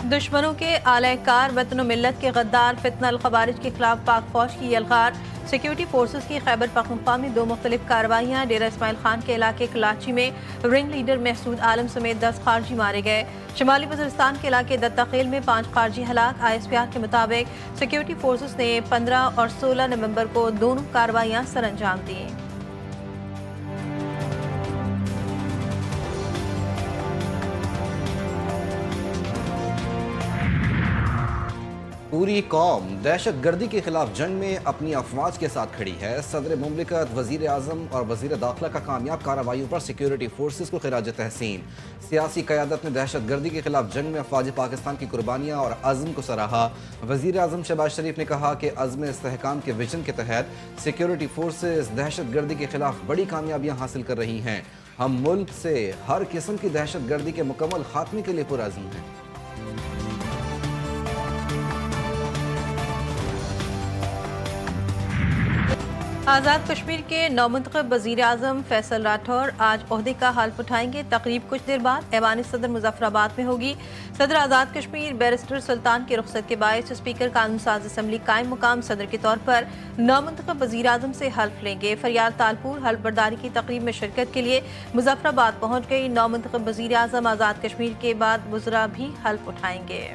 दुश्मनों के आलयकार वतन मिल्लत के गद्दार फितना अल खवारिज के खिलाफ पाक फौज की यलगार। सिक्योरिटी फोर्सेस की खैबर पख्तूनख्वा में 2 मुख्तलिफ कार्रवाइयाँ। डेरा इस्माइल खान के इलाके कराची में रिंग लीडर महसूद आलम समेत 10 खारजी मारे गए। शुमाली वज़ीरिस्तान के इलाके दत्ताखेल में 5 खारजी हलाक। ISPR के मुताबिक सिक्योरिटी फोर्सेस ने 15 और 16 नवंबर को दोनों कार्रवाइयाँ सर अंजाम दी। पूरी कौम दहशत गर्दी के खिलाफ जंग में अपनी अफवाज के साथ खड़ी है। सदर मुमलिकत, वजीर आजम और वजीर दाखिला का कामयाब कार्रवाइयों पर सिक्योरिटी फोर्सेस को खिराज तहसीन। सियासी क़यादत ने दहशत गर्दी के खिलाफ जंग में अफवाज पाकिस्तान की कुर्बानियाँ और अज़्म को सराहा। वजीर आजम शहबाज शरीफ ने कहा कि अज़्म इस्तेहकाम के विजन के तहत सिक्योरिटी फोर्सेस दहशत गर्दी के खिलाफ बड़ी कामयाबियाँ हासिल कर रही हैं। हम मुल्क से हर किस्म की दहशत गर्दी के मुकम्मल खात्मे के लिए पुरअज़्म हैं। आज़ाद कश्मीर के नौमुंतखब वज़ीर आज़म फैसल राठौर आज ओहदे का हल्फ उठाएंगे। तकरीब कुछ देर बाद ऐवान सदर मुजफ्फराबाद में होगी। सदर आज़ाद कश्मीर बैरिस्टर सुल्तान की रुखसत के बायस स्पीकर कानून साज असम्बली कायम मुकाम सदर के तौर पर नौमुंतखब वज़ीर आज़म से हल्फ लेंगे। फरियाल तालपुर हल्फ बर्दारी की तकरीब में शिरकत के लिए मुजफ्फराबाद पहुँच गई। नौमुंतखब वज़ीर आज़म आज़ाद कश्मीर के बाद वज़रा भी हल्फ उठाएंगे।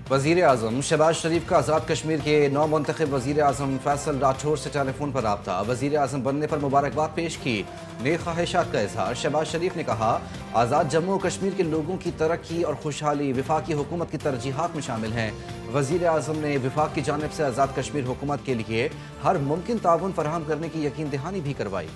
वज़ीर आज़म शहबाज शरीफ का आज़ाद कश्मीर के नौ मुंतखब वज़ीर आज़म फैसल राठौर से टेलीफोन पर रब्ता। वज़ीर आज़म बनने पर मुबारकबाद पेश की, नेक ख्वाहिशात का इजहार। शहबाज शरीफ ने कहा, आज़ाद जम्मू कश्मीर के लोगों की तरक्की और खुशहाली वफाकी हुकूमत की तरजीहात में शामिल हैं। वज़ीर आज़म ने वफाक की जानिब से आज़ाद कश्मीर हुकूमत के लिए हर मुमकिन ताउन फराहम करने की यकीन दहानी भी करवाई।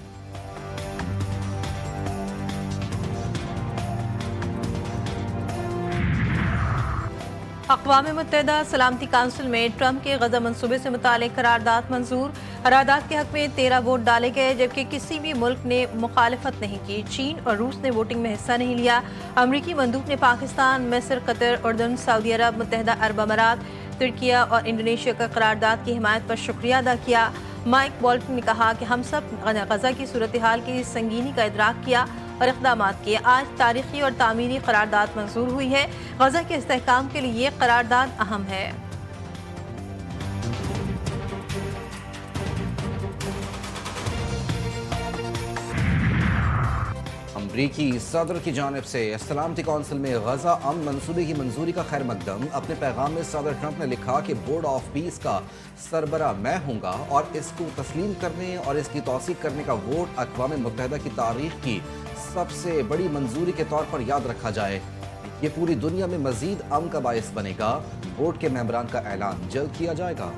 अक़वाम मुत्तहिदा सलामती काउंसिल में ट्रंप के गज़ा मंसूबे से मुतालिक करारदाद मंजूर। करारदाद के हक में 13 वोट डाले गए, जबकि किसी भी मुल्क ने मुखालफत नहीं की। चीन और रूस ने वोटिंग में हिस्सा नहीं लिया। अमरीकी मंदूब ने पाकिस्तान, मिस्र, कतर, उर्दन, सऊदी अरब, मुत्तहिदा अरब अमारात, तुर्किया और इंडोनेशिया का करारदाद की हिमायत पर शुक्रिया अदा किया। माइक बोल्टन ने कहा कि हम सब गज़ा की सूरत हाल की संगीनी का इदराक किया और इक़दाम किए। आज तारीखी और तामीरी करारदाद मंजूर हुई है। गज़ा के इस्तेहकाम के लिए ये करारदाद अहम है। अमरीकी सदर की जानिब से सलामती कौंसिल में गजा अमन मंसूबे की मंजूरी का खैर मकदम। अपने पैगाम में सदर ट्रंप ने लिखा कि बोर्ड ऑफ पीस का सरबरा मैं हूँगा और इसको तस्लीम करने और इसकी तौसीक करने का वोट अक़वाम मुत्तहिदा की तारीख की सबसे बड़ी मंजूरी के तौर पर याद रखा जाए। ये पूरी दुनिया में मजीद अमन का बायस बनेगा। बोर्ड के मेंबरान का ऐलान जल्द किया जाएगा।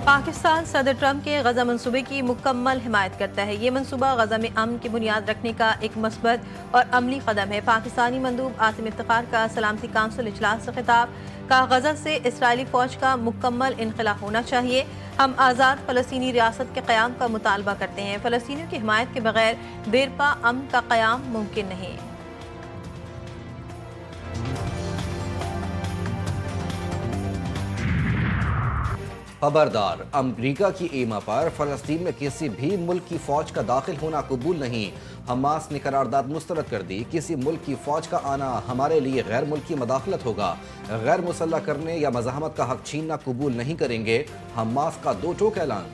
पाकिस्तान सदर ट्रंप के गज़ा मंसूबे की मुकम्मल हिमायत करता है। ये मंसूबा गज़ा में अमन की बुनियाद रखने का एक मस्बत और अमली कदम है। पाकिस्तानी मंदूब आसिम इफ्तिखार का सलामती काउंसिल इजलास से खिताब का, गज़ा से इसराइली फ़ौज का मुकम्मल इनखला होना चाहिए। हम आज़ाद फ़लस्तीनी रियासत के क़याम का मुतालबा करते हैं। फ़लस्तीनियों की हिमायत के बगैर देरपा अमन का क़याम मुमकिन नहीं। खबरदार, अमरीका की ईमा पर फ़लस्तीन में किसी भी मुल्क की फ़ौज का दाखिल होना कबूल नहीं। हमास ने करारदाद मुस्तरद कर दी। किसी मुल्क की फ़ौज का आना हमारे लिए गैर मुल्की मदाखलत होगा। गैर मुसल्लह करने या मज़ाहमत का हक छीनना कबूल नहीं करेंगे। हमास का दो टोक ऐलान।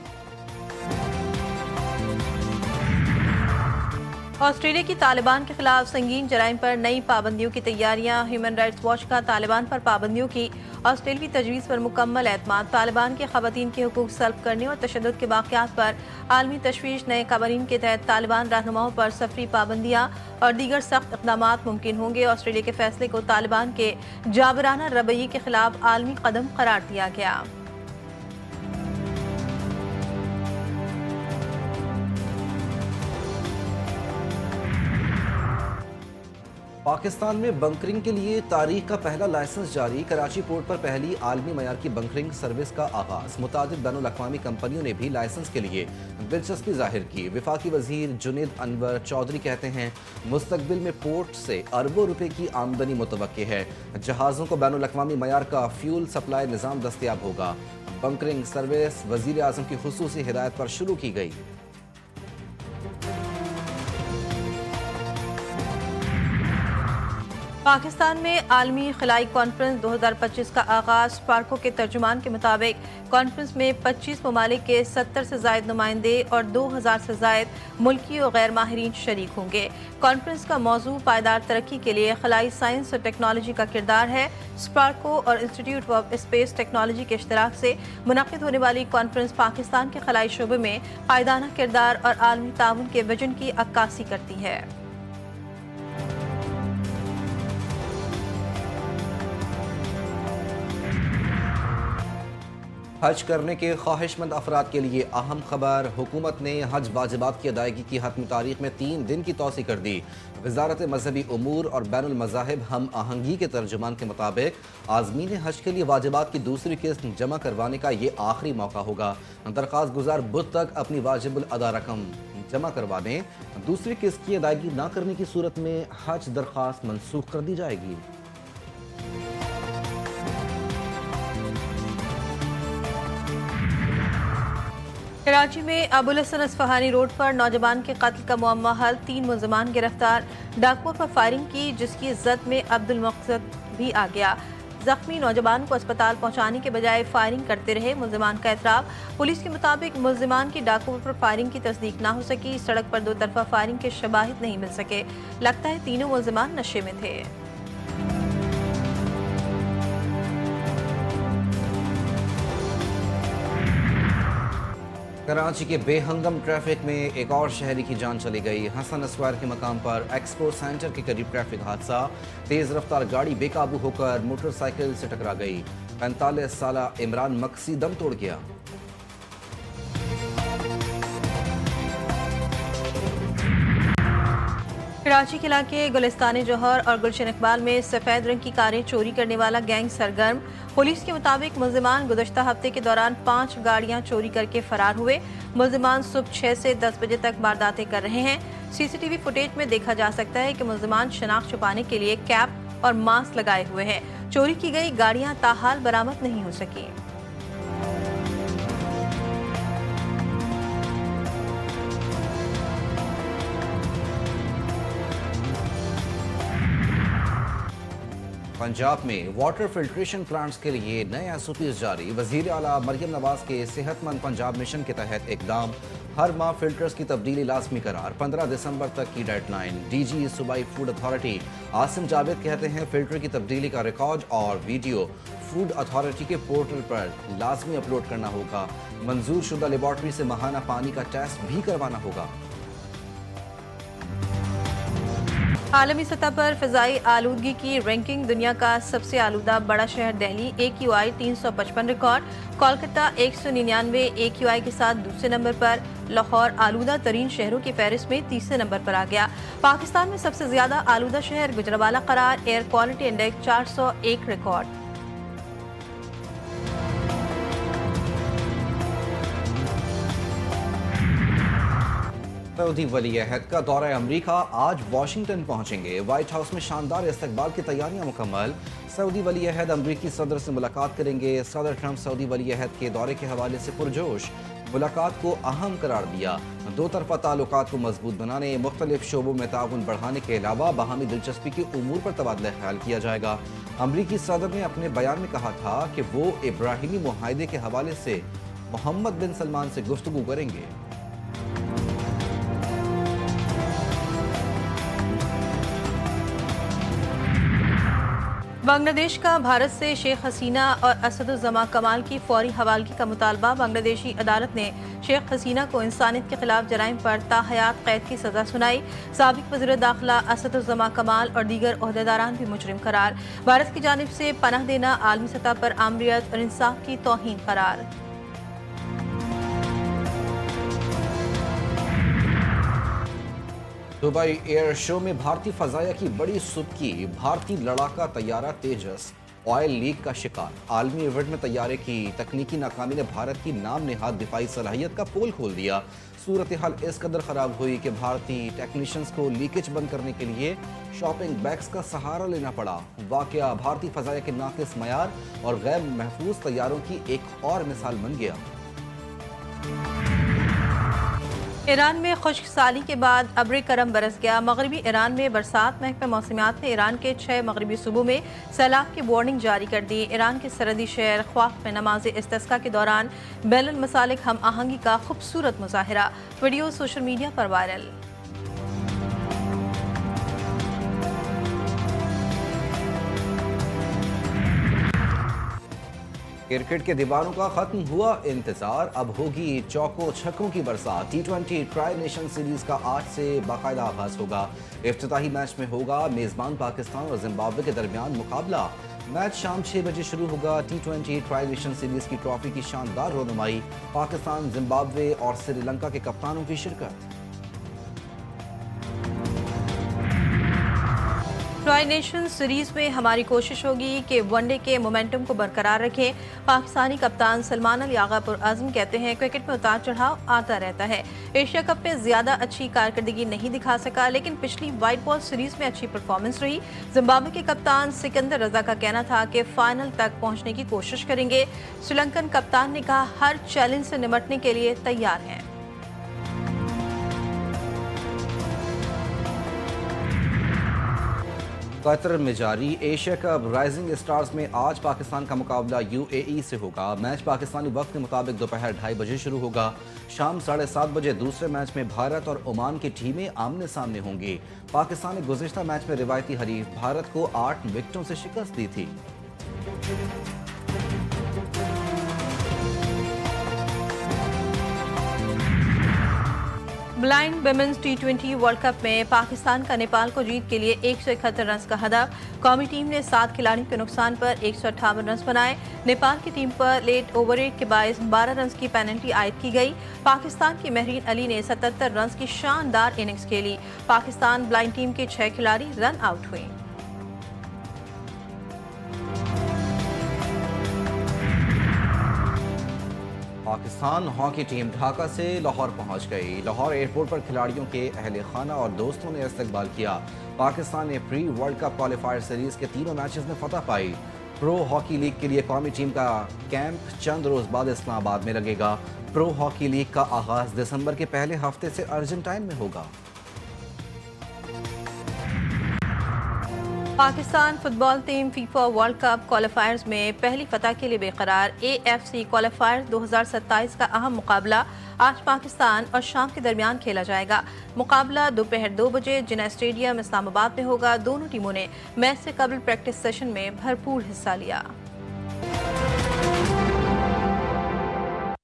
ऑस्ट्रेलिया की तालिबान के खिलाफ संगीन जराइम पर नई पाबंदियों की तैयारियां। ह्यूमन राइट्स वॉच का तालिबान पर पाबंदियों की ऑस्ट्रेलवी तजवीज़ पर मुकम्मल एतमाद। तालिबान के ख़वातीन के हुकूक सल्ब करने और तशद्दुद के वाक़यात पर आलमी तशवीश। नए क़वानीन के तहत तालिबान रहनुमाओं पर सफरी पाबंदियाँ और दीगर सख्त इक़दामात मुमकिन होंगे। ऑस्ट्रेलिया के फैसले को तालिबान के जाबराना रवैये के खिलाफ आलमी कदम करार दिया गया। पाकिस्तान में बंकरिंग के लिए तारीख का पहला लाइसेंस जारी। कराची पोर्ट पर पहली आलमी मयार की बंकरिंग सर्विस का आगाज। मुतादिद बैनुल अक़वामी कंपनियों ने भी लाइसेंस के लिए दिलचस्पी जाहिर की। वफाकी वजीर जुनेद अनवर चौधरी कहते हैं मुस्तकबिल में पोर्ट से अरबों रुपए की आमदनी मुतवक्के है। जहाज़ों को बैनुल अक़वामी मयार का फ्यूल सप्लाई निज़ाम दस्तियाब होगा। बंकरिंग सर्विस वज़ीर आज़म की खुसूसी हिदायत पर शुरू की गई। पाकिस्तान में आलमी खलाई कॉन्फ्रेंस 2025 का आगाज। स्पार्को के तर्जुमान के मुताबिक कॉन्फ्रेंस में 25 ममालिक के 70 से जायद नुमाइंदे और 2000 से जायद मुल्की और गैर माहिरीन शरीक होंगे। कॉन्फ्रेंस का मौजू पायदार तरक्की के लिए खलाई साइंस और टेक्नोलॉजी का किरदार है। स्पार्को और इंस्टीट्यूट ऑफ स्पेस टेक्नोलॉजी के इश्तराक से मुनक़िद होने वाली कॉन्फ्रेंस पाकिस्तान के खलाई शोबे में पायदाना किरदार और आलमी ताउन के विजन की अक्कासी करती है। हज करने के ख्वाहिशमंद अफराद के लिए अहम खबर। हुकूमत ने हज वाजिबात की अदायगी की हतमी तारीख में 3 दिन की तोसी कर दी। वजारत मजहबी उमूर और बैनुल मज़ाहिब हम आहंगी के तर्जुमान के मुताबिक आज़मीन हज के लिए वाजिबात की दूसरी किस्त जमा करवाने का ये आखिरी मौका होगा। दरख्वास्त गुजार बुध तक अपनी वाजिबुल अदा रकम जमा करवा दें। दूसरी किस्त की अदायगी न करने की सूरत में हज दरख्वास्त मनसूख कर दी जाएगी। कराची में अबुल हसन अस्फहानी रोड पर नौजवान के कत्ल का मुअम्मा हल। 3 मुल्ज़िमान गिरफ्तार। डाकुओं पर फायरिंग की जिसकी इज्जत में अब्दुल मकसद भी आ गया। जख्मी नौजवान को अस्पताल पहुंचाने के बजाय फायरिंग करते रहे मुल्ज़िमान का एतराफ़। पुलिस के मुताबिक मुल्ज़िमान की डाकुओं पर फायरिंग की तस्दीक ना हो सकी। सड़क पर 2 तरफा फायरिंग के शवाहिद नहीं मिल सके। लगता है तीनों मुल्ज़िमान नशे में थे। कराची के बेहंगम ट्रैफिक में एक और शहरी की जान चली गई। हसन स्क्वायर के मकाम पर एक्सपो सेंटर के करीब ट्रैफिक हादसा। तेज रफ्तार गाड़ी बेकाबू होकर मोटरसाइकिल से टकरा गई। 45 साला इमरान मक्सी दम तोड़ गया। कराची के इलाके गुलिस्तान जौहर और गुलशन इकबाल में सफेद रंग की कारें चोरी करने वाला गैंग सरगर्म। पुलिस के मुताबिक मुल्ज़िमान गुज़श्ता हफ्ते के दौरान 5 गाड़ियां चोरी करके फरार हुए। मुल्ज़िमान सुबह 6 से 10 बजे तक वारदातें कर रहे हैं। सीसीटीवी फुटेज में देखा जा सकता है कि मुल्ज़िमान शनाख्त छुपाने के लिए कैप और मास्क लगाए हुए हैं। चोरी की गई गाड़ियां ताहाल बरामद नहीं हो सकी। पंजाब में वाटर फिल्ट्रेशन प्लांट्स के लिए नए एसओपीज जारी। वजीर आला मरियम नवाज के सेहतमंद पंजाब मिशन के तहत इकदाम। हर माह फिल्टर्स की तब्दीली लाजमी करार। 15 दिसंबर तक की डेडलाइन। डीजी सूबाई फूड अथॉरिटी आसिम जावेद कहते हैं फिल्टर की तब्दीली का रिकॉर्ड और वीडियो फूड अथॉरिटी के पोर्टल पर लाजमी अपलोड करना होगा। मंजूर शुदा लेबॉर्ट्री से माहाना पानी का टेस्ट भी करवाना होगा। आलमी सतह पर फ़िज़ाई आलूदगी की रैंकिंग। दुनिया का सबसे आलूदा बड़ा शहर Delhi. AQI 355 record. Kolkata 199 AQI के साथ दूसरे नंबर पर। लाहौर आलूदा तरीन शहरों की फहरिस्त में तीसरे नंबर पर आ गया। पाकिस्तान में सबसे ज्यादा आलूदा शहर गुजरावाला करार। Air quality index 401 record. Saudi वली अहद का दौरा अमरीका। आज वाशिंगटन पहुंचेंगे। व्हाइट हाउस में शानदार इस्तकबाल की तैयारियां मुकम्मल। सऊदी वली अहद अमरीकी सदर से मुलाकात करेंगे। सदर ट्रंप सऊदी वली अहद के दौरे के हवाले से पुरजोश। मुलाकात को अहम करार दिया। दो तरफा ताल्लुकात को मजबूत बनाने, मुख्तलिफ शोबों में ताउन बढ़ाने के अलावा बाहमी दिलचस्पी के उमूर पर तबादला ख्याल किया जाएगा। अमरीकी सदर ने अपने बयान में कहा था कि वो इब्राहिमी मुआहदे के हवाले से मोहम्मद बिन सलमान से गुफ्तगू करेंगे। बांग्लादेश का भारत से शेख हसीना और असदुज़्ज़मा कमाल की फौरी हवालगी का मुतालबा। बांग्लादेशी अदालत ने शेख हसीना को इंसानियत के खिलाफ जराइम पर ताहयात कैद की सजा सुनाई। साबिक वज़ीर दाखिला असदुज़्ज़मा कमाल और दीगर ओहदेदारान भी मुजरिम करार। भारत की जानिब से पनाह देना आलमी सतह पर आमरीत और इंसाफ की तौहीन करार। दुबई एयर शो में भारतीय फजाया की बड़ी सुबकी। भारतीय लड़ाका तैयारा तेजस ऑयल लीक का शिकार। आलमी इवेंट में तैयारे की तकनीकी नाकामी ने भारत की नाम नेहाद दिफाई सलाहियत का पोल खोल दिया। सूरत हाल इस कदर खराब हुई कि भारतीय टेक्नीशियंस को लीकेज बंद करने के लिए शॉपिंग बैग्स का सहारा लेना पड़ा। वाकया भारतीय फजाया के नाकिस मयार और गैर महफूज तैयारों की एक और मिसाल बन गया। ईरान में खुश्क साली के बाद अब्र करम बरस गया। मगरबी ईरान में बरसात महकमा मौसमियात ने ईरान के 6 मगरबी सूबों में सैलाब की वार्निंग जारी कर दी। ईरान के सरहदी शहर ख्वाफ में नमाज इस्तिस्का के दौरान बैनुल मसालिक हम आहंगी का खूबसूरत मुजाहिरा। वीडियो सोशल मीडिया पर वायरल। क्रिकेट के दीवारों का खत्म हुआ इंतजार, अब होगी चौकों छक्कों की बरसात। T20 ट्राई नेशन सीरीज का आज से बाकायदा आगाज होगा। इफ्तिताही मैच में होगा मेजबान पाकिस्तान और जिम्बाब्वे के दरमियान मुकाबला। मैच शाम 6 बजे शुरू होगा। T20 ट्राई नेशन सीरीज की ट्रॉफी की शानदार रोनुमाई। पाकिस्तान, जिम्बाब्वे और श्रीलंका के कप्तानों की शिरकत। ट्राई नेशन सीरीज में हमारी कोशिश होगी कि वनडे के मोमेंटम को बरकरार रखें। पाकिस्तानी कप्तान सलमान अली आगा पुरअज़्म कहते हैं क्रिकेट में उतार चढ़ाव आता रहता है। एशिया कप में ज्यादा अच्छी कारकर्दगी नहीं दिखा सका, लेकिन पिछली वाइट बॉल सीरीज में अच्छी परफॉर्मेंस रही। जिम्बाब्वे के कप्तान सिकंदर रजा का कहना था कि फाइनल तक पहुंचने की कोशिश करेंगे। श्रीलंकन कप्तान ने कहा हर चैलेंज से निपटने के लिए तैयार हैं। कतर में जारी एशिया कप राइजिंग स्टार्स में आज पाकिस्तान का मुकाबला UAE से होगा। मैच पाकिस्तानी वक्त के मुताबिक दोपहर 2:30 बजे शुरू होगा। शाम 7:30 बजे दूसरे मैच में भारत और ओमान की टीमें आमने सामने होंगी। पाकिस्तान ने गुज़िश्ता मैच में रिवायती हरीफ भारत को 8 विकेटों से शिकस्त दी थी। Blind women's T20 world cup में पाकिस्तान का नेपाल को जीत के लिए 171 रन का हदफ। कौमी टीम ने 7 खिलाड़ियों के नुकसान पर 158 रन बनाए। नेपाल की टीम पर लेट ओवरेट के बायस 12 रन की पेनल्टी आयद की गई। पाकिस्तान की महरीन अली ने 77 रन की शानदार इनिंग्स खेली। पाकिस्तान ब्लाइंड टीम के 6 खिलाड़ी रन आउट हुए। पाकिस्तान हॉकी टीम ढाका से लाहौर पहुंच गई। लाहौर एयरपोर्ट पर खिलाड़ियों के अहले खाना और दोस्तों ने इस्तकबाल किया। पाकिस्तान ने pre world cup qualifier series के तीनों मैचेस में फतह पाई। प्रो हॉकी लीग के लिए कौमी टीम का कैंप चंद रोज बाद इस्लामाबाद में लगेगा। प्रो हॉकी लीग का आगाज दिसंबर के पहले हफ्ते से अर्जेंटाइन में होगा। Pakistan football team FIFA world cup क्वालिफायर्स में पहली फतह के लिए बेकरार। AFC क्वालिफायर्स 2027 का अहम मुकाबला आज पाकिस्तान और शाम के दरमियान खेला जाएगा। मुकाबला दोपहर 2 बजे जिना स्टेडियम इस्लामाबाद में होगा। दोनों टीमों ने मैच से कबल प्रैक्टिस सेशन में भरपूर हिस्सा लिया।